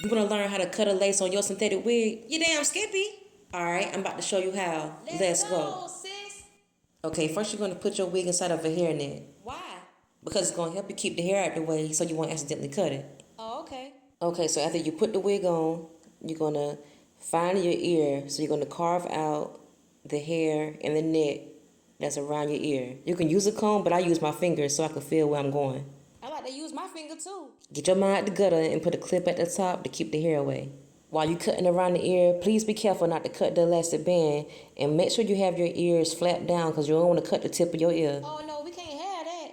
You want to learn how to cut a lace on your synthetic wig? You damn skippy. Alright, I'm about to show you how. Let's go. Sis. Okay, first you're going to put your wig inside of a hairnet. Why? Because it's going to help you keep the hair out the way so you won't accidentally cut it. Oh, okay. Okay, so after you put the wig on, you're going to find your ear. So you're going to carve out the hair and the net that's around your ear. You can use a comb, but I use my fingers so I can feel where I'm going. I like to use my finger too. Get your mind out the gutter and put a clip at the top to keep the hair away. While you're cutting around the ear, please be careful not to cut the elastic band and make sure you have your ears flapped down because you don't want to cut the tip of your ear. Oh no, we can't have that.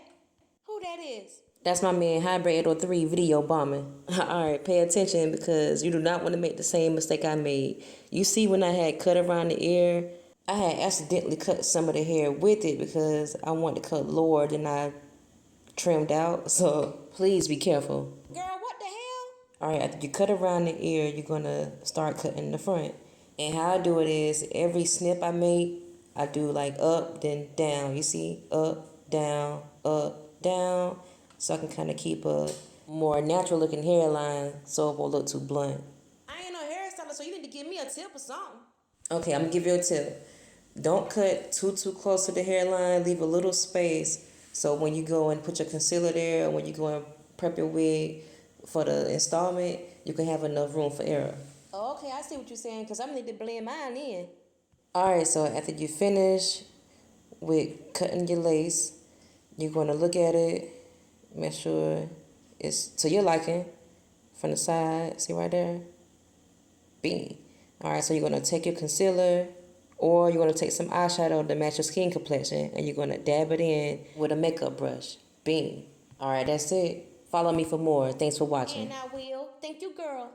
Who that is? That's my man Hybrid 803 video bombing. Alright, pay attention because you do not want to make the same mistake I made. You see when I had cut around the ear, I had accidentally cut some of the hair with it because I wanted to cut lower than I trimmed out. So please be careful. Girl, what the hell? Alright, after you cut around the ear, you're going to start cutting the front. And how I do it is every snip I make, I do like up, then down. You see? Up, down, down. So I can kind of keep a more natural looking hairline so it won't look too blunt. I ain't no hairstylist, so you need to give me a tip or something. Okay, I'm going to give you a tip. Don't cut too close to the hairline. Leave a little space so when you go and put your concealer there or when you go and prep your wig for the installment, you can have enough room for error. Oh, okay, I see what you're saying, because I'm going to need to blend mine in. Alright, so after you finish with cutting your lace, you're going to look at it, make sure it's to your liking from the side. See right there? Bing. Alright, so you're going to take your concealer or you're going to take some eyeshadow to match your skin complexion and you're going to dab it in with a makeup brush. Bing. Alright, that's it. Follow me for more. Thanks for watching. And I will. Thank you, girl.